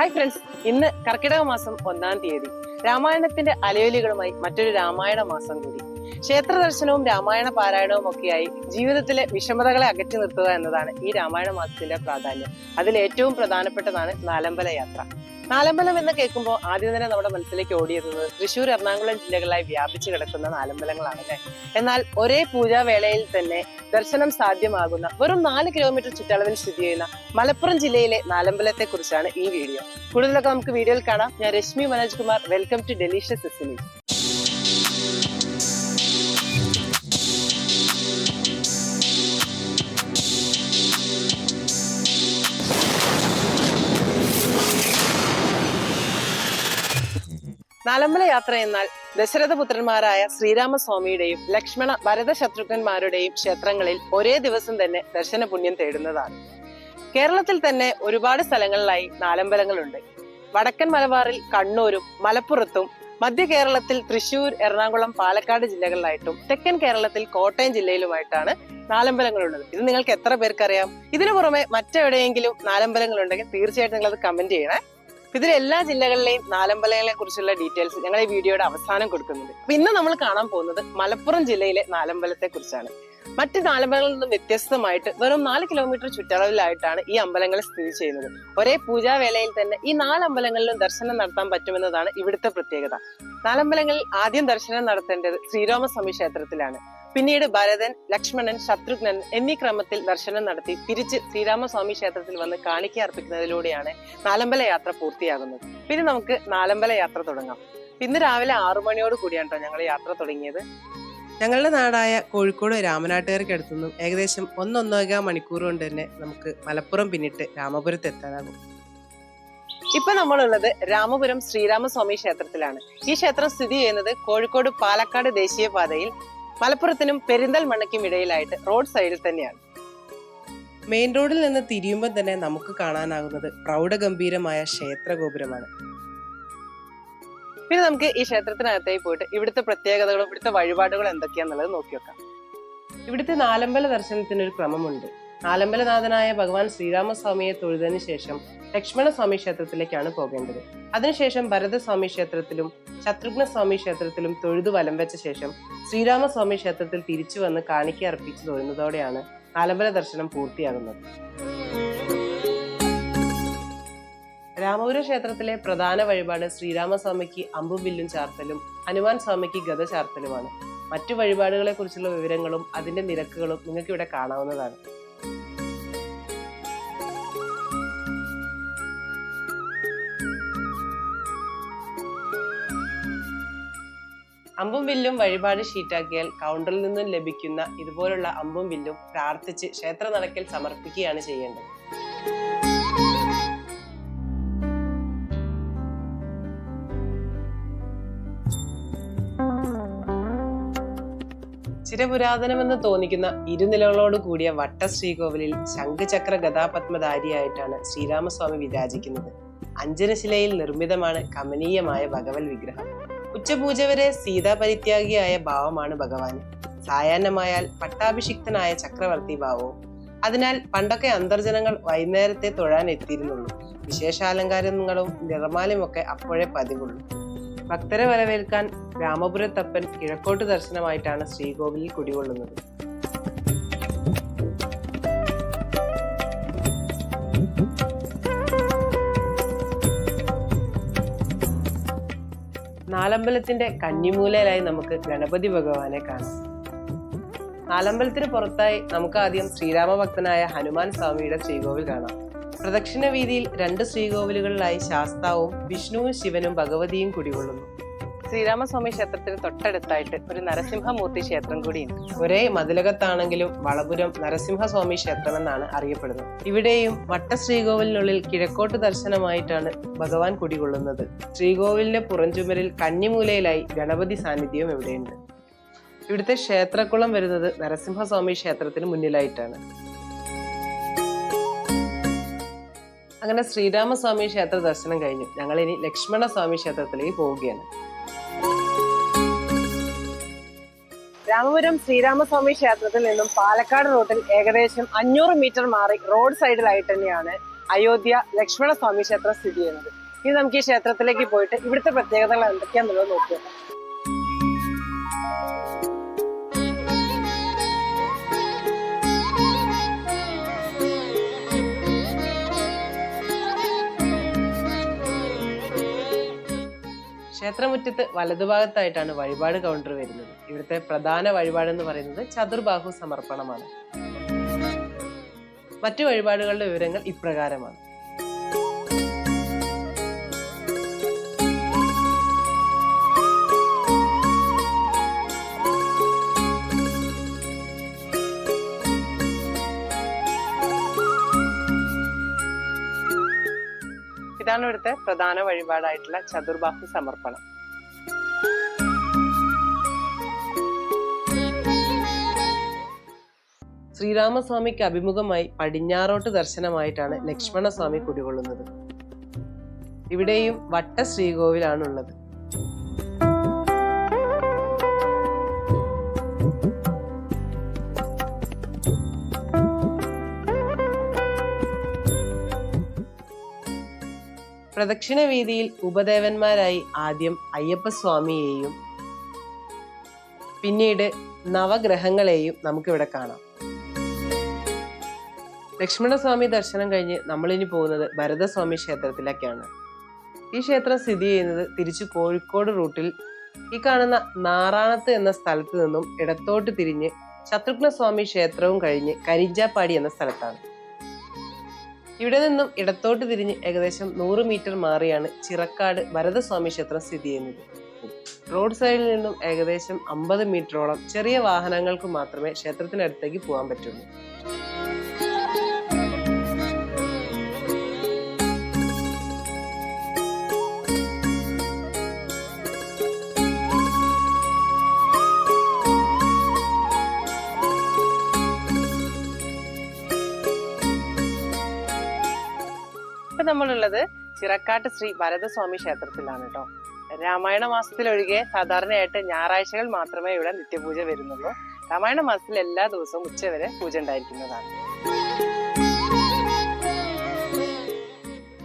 Hi friends, ഇന്ന് കർക്കിടക മാസം 1-ാം തീയതി. രാമായണത്തിന്റെ അലയൊലികളുമായി മറ്റൊരു രാമായണ മാസം കൂടി. ക്ഷേത്ര ദർശനവും രാമായണ പാരായണവും ഒക്കെയായി ജീവിതത്തിലെ വിഷമതകളെ അകറ്റി നിർത്തുക എന്നതാണ് ഈ രാമായണ മാസത്തിന്റെ പ്രാധാന്യം. അതിൽ ഏറ്റവും പ്രധാനപ്പെട്ടതാണ് നാലമ്പല യാത്ര. നാലമ്പലം എന്ന് കേൾക്കുമ്പോൾ ആദ്യം തന്നെ നമ്മുടെ മനസ്സിലേക്ക് ഓടിയെത്തുന്നത് തൃശ്ശൂർ, എറണാകുളം ജില്ലകളായി വ്യാപിച്ചു കിടക്കുന്ന നാലമ്പലങ്ങളാണ് അല്ലെ. എന്നാൽ ഒരേ പൂജാവേളയിൽ തന്നെ ദർശനം സാധ്യമാകുന്ന വെറും 4 കിലോമീറ്റർ ചുറ്റളവിൽ സ്ഥിതി ചെയ്യുന്ന മലപ്പുറം ജില്ലയിലെ നാലമ്പലത്തെ കുറിച്ചാണ് ഈ വീഡിയോ. കൂടുതലൊക്കെ നമുക്ക് വീഡിയോയിൽ കാണാം. ഞാൻ Reshmi Manoj Kumar. Welcome to delicious recipes. നാലമ്പല യാത്ര എന്നാൽ ദശരഥപുത്രന്മാരായ ശ്രീരാമസ്വാമിയുടെയും ലക്ഷ്മണ ഭരത ശത്രുഘ്നന്മാരുടെയും ക്ഷേത്രങ്ങളിൽ ഒരേ ദിവസം തന്നെ ദർശന പുണ്യം തേടുന്നതാണ്. കേരളത്തിൽ തന്നെ ഒരുപാട് സ്ഥലങ്ങളിലായി നാലമ്പലങ്ങളുണ്ട്. വടക്കൻ മലബാറിൽ കണ്ണൂരും മലപ്പുറത്തും, മധ്യ കേരളത്തിൽ തൃശ്ശൂർ, എറണാകുളം, പാലക്കാട് ജില്ലകളിലായിട്ടും, തെക്കൻ കേരളത്തിൽ കോട്ടയം ജില്ലയിലുമായിട്ടാണ് നാലമ്പലങ്ങളുള്ളത്. ഇത് നിങ്ങൾക്ക് എത്ര പേർക്കറിയാം? ഇതിനു പുറമെ മറ്റെവിടെയെങ്കിലും നാലമ്പലങ്ങളുണ്ടെങ്കിൽ തീർച്ചയായിട്ടും നിങ്ങളത് കമന്റ് ചെയ്യണേ. ഇതിൽ എല്ലാ ജില്ലകളിലെയും നാലമ്പലങ്ങളെ കുറിച്ചുള്ള ഡീറ്റെയിൽസ് ഞങ്ങൾ ഈ വീഡിയോയുടെ അവസാനം കൊടുക്കുന്നുണ്ട്. അപ്പൊ ഇന്ന് നമ്മൾ കാണാൻ പോകുന്നത് മലപ്പുറം ജില്ലയിലെ നാലമ്പലത്തെ കുറിച്ചാണ്. മറ്റ് നാലമ്പലങ്ങളിൽ നിന്നും വ്യത്യസ്തമായിട്ട് വെറും 4 കിലോമീറ്റർ ചുറ്റളവിലായിട്ടാണ് ഈ അമ്പലങ്ങൾ സ്ഥിതി ചെയ്യുന്നത്. ഒരേ പൂജാവേളയിൽ തന്നെ ഈ 4 അമ്പലങ്ങളിലും ദർശനം നടത്താൻ പറ്റുമെന്നതാണ് ഇവിടുത്തെ പ്രത്യേകത. നാലമ്പലങ്ങളിൽ ആദ്യം ദർശനം നടത്തേണ്ടത് ശ്രീരാമസ്വാമി ക്ഷേത്രത്തിലാണ്. പിന്നീട് ഭരതൻ, ലക്ഷ്മണൻ, ശത്രുഘ്നൻ എന്നീ ക്രമത്തിൽ ദർശനം നടത്തി തിരിച്ച് ശ്രീരാമസ്വാമി ക്ഷേത്രത്തിൽ വന്ന് കാണിക്ക അർപ്പിക്കുന്നതിലൂടെയാണ് നാലമ്പല യാത്ര പൂർത്തിയാകുന്നത്. പിന്നെ നമുക്ക് നാലമ്പല യാത്ര തുടങ്ങാം. ഇന്ന് രാവിലെ 6 മണിയോട് കൂടിയാണ് കേട്ടോ ഞങ്ങൾ യാത്ര തുടങ്ങിയത്. ഞങ്ങളുടെ നാടായ കോഴിക്കോട് രാമനാട്ടുകാർക്ക് അടുത്തുനിന്നും ഏകദേശം 1-1.25 മണിക്കൂർ കൊണ്ട് തന്നെ നമുക്ക് മലപ്പുറം പിന്നിട്ട് രാമപുരത്ത് എത്താനാകും. ഇപ്പൊ നമ്മളുള്ളത് രാമപുരം ശ്രീരാമസ്വാമി ക്ഷേത്രത്തിലാണ്. ഈ ക്ഷേത്രം സ്ഥിതി ചെയ്യുന്നത് കോഴിക്കോട് പാലക്കാട് ദേശീയപാതയിൽ മലപ്പുറത്തിനും പെരിന്തൽമണ്ണയ്ക്കും ഇടയിലായിട്ട് റോഡ് സൈഡിൽ തന്നെയാണ്. മെയിൻ റോഡിൽ നിന്ന് തിരിയുമ്പോൾ തന്നെ നമുക്ക് കാണാനാകുന്നത് പ്രൗഢഗംഭീരമായ ക്ഷേത്ര ഗോപുരമാണ്. പിന്നെ നമുക്ക് ഈ ക്ഷേത്രത്തിനകത്തേക്ക് പോയിട്ട് ഇവിടുത്തെ പ്രത്യേകതകളും ഇവിടുത്തെ വഴിപാടുകളും എന്തൊക്കെയാന്നുള്ളത് നോക്കി വെക്കാം. ഇവിടുത്തെ നാലമ്പല ദർശനത്തിന് ഒരു ക്രമമുണ്ട്. നാലമ്പലനാഥനായ ഭഗവാൻ ശ്രീരാമസ്വാമിയെ തൊഴുതതിനു ശേഷം ലക്ഷ്മണസ്വാമി ക്ഷേത്രത്തിലേക്കാണ് പോകേണ്ടത്. അതിനുശേഷം ഭരതസ്വാമി ക്ഷേത്രത്തിലും ശത്രുഘ്നസ്വാമി ക്ഷേത്രത്തിലും തൊഴുതു വലം വെച്ച ശേഷം ശ്രീരാമസ്വാമി ക്ഷേത്രത്തിൽ തിരിച്ചു വന്ന് കാണിക്ക അർപ്പിച്ചു തൊഴുന്നതോടെയാണ് നാലമ്പല ദർശനം പൂർത്തിയാകുന്നത്. രാമപുരം ക്ഷേത്രത്തിലെ പ്രധാന വഴിപാട് ശ്രീരാമസ്വാമിക്ക് അമ്പും വില്ലും ചാർത്തലും ഹനുമാൻ സ്വാമിക്ക് ഗദ ചാർത്തലുമാണ്. മറ്റു വഴിപാടുകളെ കുറിച്ചുള്ള വിവരങ്ങളും അതിന്റെ നിരക്കുകളും നിങ്ങൾക്ക് ഇവിടെ കാണാവുന്നതാണ്. അമ്പും വില്ലും വഴിപാട് ഷീറ്റാക്കിയാൽ കൗണ്ടറിൽ നിന്നും ലഭിക്കുന്ന ഇതുപോലുള്ള അമ്പും വില്ലും പ്രാർത്ഥിച്ച് ക്ഷേത്ര നടക്കിൽ സമർപ്പിക്കുകയാണ് ചെയ്യേണ്ടത്. ചിരപുരാതനമെന്ന് തോന്നിക്കുന്ന ഇരുനിലകളോട് കൂടിയ വട്ട ശ്രീകോവിലിൽ ശംഖചക്ര ഗദാപത്മധാരിയായിട്ടാണ് ശ്രീരാമസ്വാമി വിരാജിക്കുന്നത്. അഞ്ജനശിലയിൽ നിർമ്മിതമാണ് കമനീയമായ ഭഗവത് വിഗ്രഹം. ഉച്ചപൂജ വരെ സീതാപരിത്യാഗിയായ ഭാവമാണ് ഭഗവാന്. സായാഹ്നമായാൽ പട്ടാഭിഷിക്തനായ ചക്രവർത്തി ഭാവവും. അതിനാൽ പണ്ടൊക്കെ അന്തർജനങ്ങൾ വൈകുന്നേരത്തെ തൊഴാൻ എത്തിയിരുന്നുള്ളൂ. വിശേഷാലങ്കാരങ്ങളും നിറമാലയുമൊക്കെ അപ്പോഴേ പതിവുള്ളൂ. ഭക്തരെ വരവേൽക്കാൻ രാമപുരത്തപ്പൻ കിഴക്കോട്ട് ദർശനമായിട്ടാണ് ശ്രീകോവിലിൽ കുടികൊള്ളുന്നത്. നാലമ്പലത്തിന്റെ കന്നിമൂലയിലായി നമുക്ക് ഗണപതി ഭഗവാനെ കാണാം. നാലമ്പലത്തിന് പുറത്തായി നമുക്ക് ആദ്യം ശ്രീരാമഭക്തനായ ഹനുമാൻ സ്വാമിയുടെ ശ്രീകോവിൽ കാണാം. പ്രദക്ഷിണ വീതിയിൽ 2 ശ്രീകോവിലുകളിലായി ശാസ്താവും വിഷ്ണുവും ശിവനും ഭഗവതിയും കുടികൊള്ളുന്നു. ശ്രീരാമസ്വാമി ക്ഷേത്രത്തിന് തൊട്ടടുത്തായിട്ട് ഒരു നരസിംഹമൂർത്തി ക്ഷേത്രം കൂടിയുണ്ട്. ഒരേ മതിലകത്താണെങ്കിലും വളപുരം നരസിംഹസ്വാമി ക്ഷേത്രം എന്നാണ് അറിയപ്പെടുന്നത്. ഇവിടെയും വട്ട ശ്രീകോവിലിനുള്ളിൽ കിഴക്കോട്ട് ദർശനമായിട്ടാണ് ഭഗവാൻ കുടികൊള്ളുന്നത്. ശ്രീകോവിലിന്റെ പുറംചുമരിൽ കന്നിമൂലയിലായി ഗണപതി സാന്നിധ്യവും ഇവിടെയുണ്ട്. ഇവിടുത്തെ ക്ഷേത്രക്കുളം വരുന്നത് നരസിംഹസ്വാമി ക്ഷേത്രത്തിന് മുന്നിലായിട്ടാണ്. അങ്ങനെ ശ്രീരാമസ്വാമി ക്ഷേത്ര ദർശനം കഴിഞ്ഞു. ഞങ്ങൾ ഇനി ലക്ഷ്മണസ്വാമി ക്ഷേത്രത്തിലേക്ക് പോവുകയാണ്. രാമപുരം ശ്രീരാമസ്വാമി ക്ഷേത്രത്തിൽ നിന്നും പാലക്കാട് റൂട്ടിൽ ഏകദേശം 500 മീറ്റർ മാറി റോഡ് സൈഡിലായിട്ട് തന്നെയാണ് അയോധ്യ ലക്ഷ്മണസ്വാമി ക്ഷേത്രം സ്ഥിതി ചെയ്യുന്നത്. ഇനി നമുക്ക് ഈ ക്ഷേത്രത്തിലേക്ക് പോയിട്ട് ഇവിടുത്തെ പ്രത്യേകതകൾ എന്തൊക്കെയാണെന്നുള്ളത് നോക്കുക. ക്ഷേത്രമുറ്റത്ത് വലതുഭാഗത്തായിട്ടാണ് വഴിപാട് കൗണ്ടർ വരുന്നത്. ഇവിടുത്തെ പ്രധാന വഴിപാട് എന്ന് പറയുന്നത് ചതുർബാഹു സമർപ്പണമാണ്. മറ്റു വഴിപാടുകളുടെ വിവരങ്ങൾ ഇപ്രകാരമാണ്. ഇതാണ് ഇവിടുത്തെ പ്രധാന വഴിപാടായിട്ടുള്ള ചതുർബാഹു സമർപ്പണം. ശ്രീരാമസ്വാമിക്ക് അഭിമുഖമായി പടിഞ്ഞാറോട്ട് ദർശനമായിട്ടാണ് ലക്ഷ്മണസ്വാമി കുടികൊള്ളുന്നത്. ഇവിടെയും വട്ട ശ്രീകോവിലാണുള്ളത്. പ്രദക്ഷിണ വീതിയിൽ ഉപദേവന്മാരായി ആദ്യം അയ്യപ്പസ്വാമിയെയും പിന്നീട് നവഗ്രഹങ്ങളെയും നമുക്കിവിടെ കാണാം. ലക്ഷ്മണസ്വാമി ദർശനം കഴിഞ്ഞ് നമ്മളിനി പോകുന്നത് ഭരതസ്വാമി ക്ഷേത്രത്തിലേക്കാണ്. ഈ ക്ഷേത്രം സ്ഥിതി ചെയ്യുന്നത് തിരിച്ചു കോഴിക്കോട് റൂട്ടിൽ ഈ കാണുന്ന നാറാണത്ത് എന്ന സ്ഥലത്ത് നിന്നും ഇടത്തോട്ട് തിരിഞ്ഞ് ശത്രുഘ്നസ്വാമി ക്ഷേത്രവും കഴിഞ്ഞ് കരിഞ്ചാപ്പാടി എന്ന സ്ഥലത്താണ്. ഇവിടെ നിന്നും ഇടത്തോട്ട് തിരിഞ്ഞ് ഏകദേശം 100 മീറ്റർ മാറിയാണ് ചിറക്കാട് ഭരതസ്വാമി ക്ഷേത്രം സ്ഥിതി ചെയ്യുന്നത്. റോഡ് സൈഡിൽ നിന്നും ഏകദേശം 50 മീറ്ററോളം ചെറിയ വാഹനങ്ങൾക്ക് മാത്രമേ ക്ഷേത്രത്തിനടുത്തേക്ക് പോകാൻ പറ്റുള്ളൂ. നമ്മളുള്ളത് ചിറക്കാട്ട് ശ്രീ ഭരതസ്വാമി ക്ഷേത്രത്തിലാണ് കേട്ടോ. രാമായണ മാസത്തിലൊഴികെ സാധാരണയായിട്ട് ഞായറാഴ്ചകൾ മാത്രമേ ഇവിടെ നിത്യപൂജ വരുന്നുള്ളൂ. രാമായണ മാസത്തിൽ എല്ലാ ദിവസവും ഉച്ചവരെ പൂജ ഉണ്ടായിരിക്കുന്നതാണ്.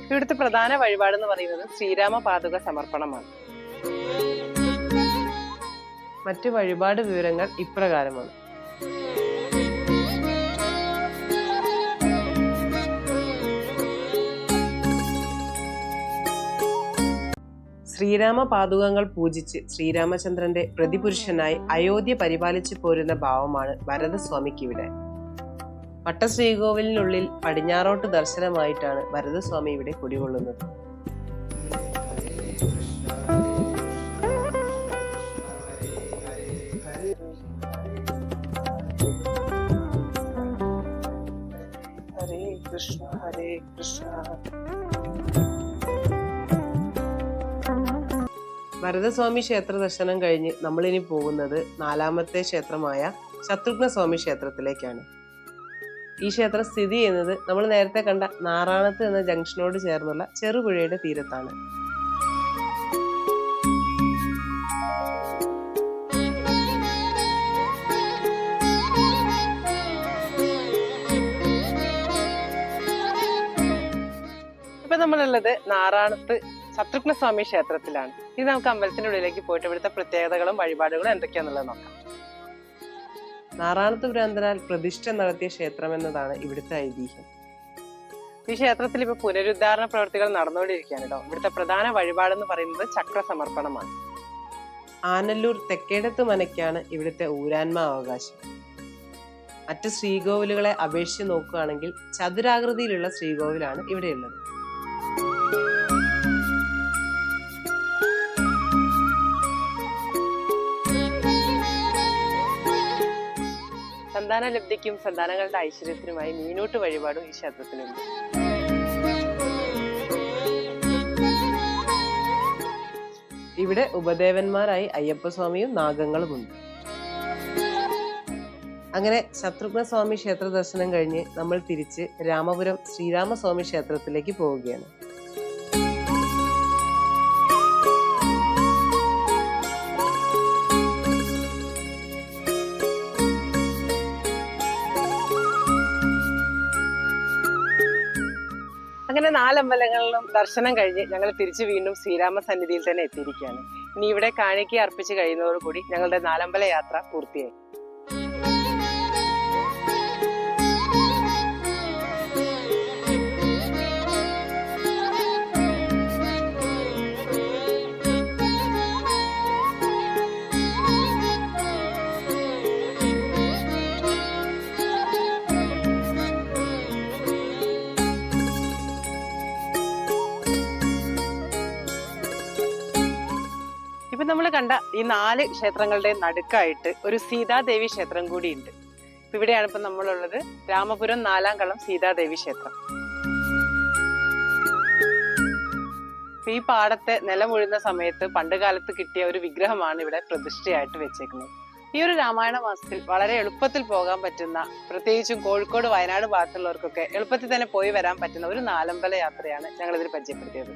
ഇവിടുത്തെ പ്രധാന വഴിപാടെന്ന് പറയുന്നത് ശ്രീരാമ പാതുക സമർപ്പണമാണ്. മറ്റു വഴിപാട് വിവരങ്ങൾ ഇപ്രകാരമാണ്. ശ്രീരാമ പാതുകങ്ങൾ പൂജിച്ച് ശ്രീരാമചന്ദ്രന്റെ പ്രതിപുരുഷനായി അയോധ്യ പരിപാലിച്ചു പോരുന്ന ഭാവമാണ് ഭരതസ്വാമിക്ക് ഇവിടെ. വട്ടശ്രീകോവിലിനുള്ളിൽ പടിഞ്ഞാറോട്ട് ദർശനമായിട്ടാണ് ഭരതസ്വാമി ഇവിടെ കുടികൊള്ളുന്നത്. ഹരേ കൃഷ്ണ ഹരേ കൃഷ്ണ. ഭരതസ്വാമി ക്ഷേത്ര ദർശനം കഴിഞ്ഞ് നമ്മളിനി പോകുന്നത് 4ാമത്തെ ക്ഷേത്രമായ ശത്രുഘ്നസ്വാമി ക്ഷേത്രത്തിലേക്കാണ്. ഈ ക്ഷേത്രം സ്ഥിതി ചെയ്യുന്നത് നമ്മൾ നേരത്തെ കണ്ട നാറാണത്ത് എന്ന ജംഗ്ഷനോട് ചേർന്നുള്ള ചെറുപുഴയുടെ തീരത്താണ്. ഇപ്പൊ നമ്മളുള്ളത് നാറാണത്ത് ശത്രുഘ്നസ്വാമി ക്ഷേത്രത്തിലാണ്. ഇനി നമുക്ക് അമ്പലത്തിന്റെ ഉള്ളിലേക്ക് പോയിട്ട് ഇവിടുത്തെ പ്രത്യേകതകളും വഴിപാടുകളും എന്തൊക്കെയാന്നുള്ളത് നോക്കാം. നാറാണത്ത് ഭ്രാന്തരാൽ പ്രതിഷ്ഠ നടത്തിയ ക്ഷേത്രം എന്നതാണ് ഇവിടുത്തെ ഐതിഹ്യം. ഈ ക്ഷേത്രത്തിൽ ഇപ്പൊ പുനരുദ്ധാരണ പ്രവൃത്തികൾ നടന്നുകൊണ്ടിരിക്കുകയാണ് കേട്ടോ. ഇവിടുത്തെ പ്രധാന വഴിപാടെന്ന് പറയുന്നത് ചക്ര സമർപ്പണമാണ്. ആനല്ലൂർ തെക്കേടത്ത് മനയ്ക്കാണ് ഇവിടുത്തെ ഊരാന്മ അവകാശം. മറ്റ് ശ്രീകോവിലുകളെ അപേക്ഷിച്ച് നോക്കുകയാണെങ്കിൽ ചതുരാകൃതിയിലുള്ള ശ്രീകോവിലാണ് ഇവിടെയുള്ളത്. സന്താന ലബ്ധിക്കും സന്താനങ്ങളുടെ ഐശ്വര്യത്തിനുമായി മീനൂട്ട് വഴിപാടും ഈ ക്ഷേത്രത്തിലുണ്ട്. ഇവിടെ ഉപദേവന്മാരായി അയ്യപ്പസ്വാമിയും നാഗങ്ങളുമുണ്ട്. അങ്ങനെ ശത്രുഘ്നസ്വാമി ക്ഷേത്ര ദർശനം കഴിഞ്ഞ് നമ്മൾ തിരിച്ച് രാമപുരം ശ്രീരാമസ്വാമി ക്ഷേത്രത്തിലേക്ക് പോവുകയാണ്. നാലമ്പലങ്ങളിലും ദർശനം കഴിഞ്ഞ് ഞങ്ങൾ തിരിച്ചു വീണ്ടും ശ്രീരാമ സന്നിധിയിൽ തന്നെ എത്തിയിരിക്കുകയാണ്. ഇനി ഇവിടെ കാണിക്ക അർപ്പിച്ച് കഴിയുന്നതോടുകൂടി ഞങ്ങളുടെ നാലമ്പല യാത്ര പൂർത്തിയായി. ഇപ്പൊ നമ്മൾ കണ്ട ഈ 4 ക്ഷേത്രങ്ങളുടെ നടുക്കായിട്ട് ഒരു സീതാദേവി ക്ഷേത്രം കൂടിയുണ്ട്. ഇവിടെയാണ് ഇപ്പൊ നമ്മളുള്ളത്, രാമപുരം 4-ാം കളം സീതാദേവി ക്ഷേത്രം. ഈ പാടത്തെ നിലമുഴുന്ന സമയത്ത് പണ്ട് കാലത്ത് കിട്ടിയ ഒരു വിഗ്രഹമാണ് ഇവിടെ പ്രതിഷ്ഠയായിട്ട് വെച്ചേക്കുന്നത്. ഈ ഒരു രാമായണ മാസത്തിൽ വളരെ എളുപ്പത്തിൽ പോകാൻ പറ്റുന്ന, പ്രത്യേകിച്ചും കോഴിക്കോട് വയനാട് ഭാഗത്തുള്ളവർക്കൊക്കെ എളുപ്പത്തിൽ തന്നെ പോയി വരാൻ പറ്റുന്ന ഒരു നാലമ്പല യാത്രയാണ് ഞങ്ങൾ ഇതിൽ പരിചയപ്പെടുത്തിയത്.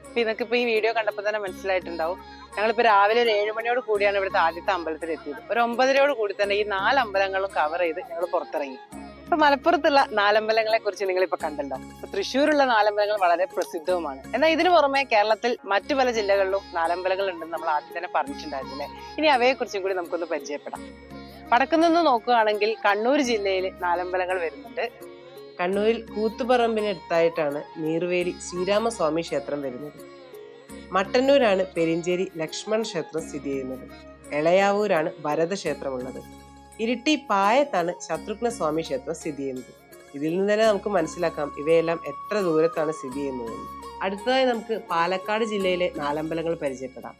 അപ്പൊ ഇതൊക്കെ ഈ വീഡിയോ കണ്ടപ്പോൾ തന്നെ മനസ്സിലായിട്ടുണ്ടാവും. ഞങ്ങളിപ്പോ രാവിലെ ഒരു 7 മണിയോട് കൂടിയാണ് ഇവിടുത്തെ ആദ്യത്തെ അമ്പലത്തിൽ എത്തിയത്. ഒരു 9:30 കൂടി തന്നെ ഈ 4 അമ്പലങ്ങളും കവർ ചെയ്ത് ഞങ്ങൾ പുറത്തിറങ്ങി. ഇപ്പൊ മലപ്പുറത്തുള്ള നാലമ്പലങ്ങളെ കുറിച്ച് നിങ്ങളിപ്പോ കണ്ടല്ലോ. ഇപ്പൊ തൃശ്ശൂരുള്ള നാലമ്പലങ്ങൾ വളരെ പ്രസിദ്ധവുമാണ്. എന്നാൽ ഇതിനു പുറമെ കേരളത്തിൽ മറ്റു പല ജില്ലകളിലും നാലമ്പലങ്ങൾ ഉണ്ടെന്ന് നമ്മൾ ആദ്യം തന്നെ പറഞ്ഞിട്ടുണ്ടായിരുന്നില്ലേ. ഇനി അവയെ കുറിച്ചും കൂടി നമുക്കൊന്ന് പരിചയപ്പെടാം. വടക്കുനിന്ന് നോക്കുകയാണെങ്കിൽ കണ്ണൂർ ജില്ലയിൽ നാലമ്പലങ്ങൾ വരുന്നുണ്ട്. കണ്ണൂരിൽ കൂത്തുപറമ്പിനടുത്തായിട്ടാണ് നീർവേലി ശ്രീരാമസ്വാമി ക്ഷേത്രം വരുന്നത്. മട്ടന്നൂരാണ് പെരിഞ്ചേരി ലക്ഷ്മൺ ക്ഷേത്രം സ്ഥിതി ചെയ്യുന്നത്. എളയാവൂരാണ് ഭരത ക്ഷേത്രമുള്ളത്. ഇരിട്ടി പായത്താണ് ശത്രുഘ്ന സ്വാമി ക്ഷേത്രം സ്ഥിതി ചെയ്യുന്നത്. ഇതിൽ നിന്ന് തന്നെ നമുക്ക് മനസ്സിലാക്കാം ഇവയെല്ലാം എത്ര ദൂരത്താണ് സ്ഥിതി ചെയ്യുന്നതെന്ന്. അടുത്തതായി നമുക്ക് പാലക്കാട് ജില്ലയിലെ നാലമ്പലങ്ങൾ പരിചയപ്പെടാം.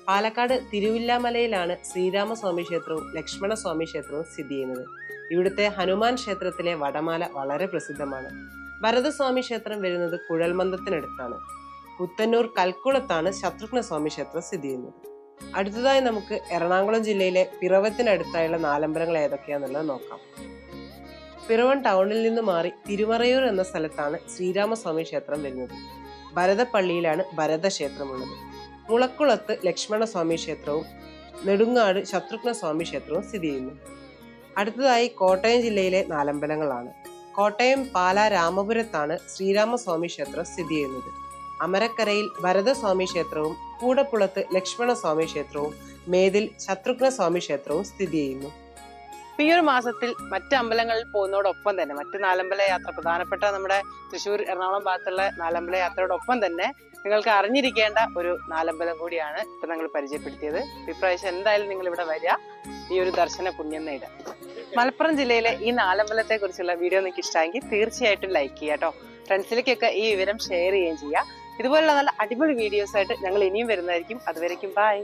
പാലക്കാട് തിരുവില്ലാമലയിലാണ് ശ്രീരാമസ്വാമി ക്ഷേത്രവും ലക്ഷ്മണസ്വാമി ക്ഷേത്രവും സ്ഥിതി ചെയ്യുന്നത്. ഇവിടുത്തെ ഹനുമാൻ ക്ഷേത്രത്തിലെ വടമാല വളരെ പ്രസിദ്ധമാണ്. ഭരതസ്വാമി ക്ഷേത്രം വരുന്നത് കുഴൽമന്ദത്തിനടുത്താണ്. പുത്തന്നൂർ കൽക്കുളത്താണ് ശത്രുഘ്ന സ്വാമി ക്ഷേത്രം സ്ഥിതി ചെയ്യുന്നത്. അടുത്തതായി നമുക്ക് എറണാകുളം ജില്ലയിലെ പിറവത്തിനടുത്തായുള്ള നാലമ്പലങ്ങൾ ഏതൊക്കെയാണെന്നുള്ളത് നോക്കാം. പിറവം ടൗണിൽ നിന്ന് മാറി തിരുമറയൂർ എന്ന സ്ഥലത്താണ് ശ്രീരാമസ്വാമി ക്ഷേത്രം വരുന്നത്. ഭരതപ്പള്ളിയിലാണ് ഭരത ക്ഷേത്രമുള്ളത്. മുളക്കുളത്ത് ലക്ഷ്മണസ്വാമി ക്ഷേത്രവും നെടുങ്ങാട് ശത്രുഘ്ന സ്വാമി ക്ഷേത്രവും സ്ഥിതി ചെയ്യുന്നു. അടുത്തതായി കോട്ടയം ജില്ലയിലെ നാലമ്പലങ്ങളാണ്. കോട്ടയം പാല രാമപുരത്താണ് ശ്രീരാമസ്വാമി ക്ഷേത്രം സ്ഥിതി ചെയ്യുന്നത്. അമരക്കരയിൽ ഭരതസ്വാമി ക്ഷേത്രവും കൂടപ്പുളത്ത് ലക്ഷ്മണസ്വാമി ക്ഷേത്രവും മേതിൽ ശത്രുഘ്ന സ്വാമി ക്ഷേത്രവും സ്ഥിതി ചെയ്യുന്നു. ഈ ഒരു മാസത്തിൽ മറ്റ് അമ്പലങ്ങളിൽ പോകുന്നതോടൊപ്പം തന്നെ മറ്റ് നാലമ്പല യാത്ര, പ്രധാനപ്പെട്ട നമ്മുടെ തൃശ്ശൂർ എറണാകുളം ഭാഗത്തുള്ള നാലമ്പല യാത്രയോടൊപ്പം തന്നെ നിങ്ങൾക്ക് അറിഞ്ഞിരിക്കേണ്ട ഒരു നാലമ്പലം കൂടിയാണ് ഇപ്പൊ ഞങ്ങൾ പരിചയപ്പെടുത്തിയത്. ഇപ്രാവശ്യം എന്തായാലും നിങ്ങൾ ഇവിടെ വരിക, ഈ ഒരു ദർശന പുണ്യം നേടുക. മലപ്പുറം ജില്ലയിലെ ഈ നാലമ്പലത്തെ കുറിച്ചുള്ള വീഡിയോ നിങ്ങൾക്ക് ഇഷ്ടമായെങ്കിൽ തീർച്ചയായിട്ടും ലൈക്ക് ചെയ്യുക കേട്ടോ. ഫ്രണ്ട്സിലേക്കൊക്കെ ഈ വിവരം ഷെയർ ചെയ്യുകയും ചെയ്യുക. ഇതുപോലുള്ള നല്ല അടിപൊളി വീഡിയോസ് ആയിട്ട് ഞങ്ങൾ ഇനിയും വരുന്നതായിരിക്കും. അതുവരേക്കും ബൈ.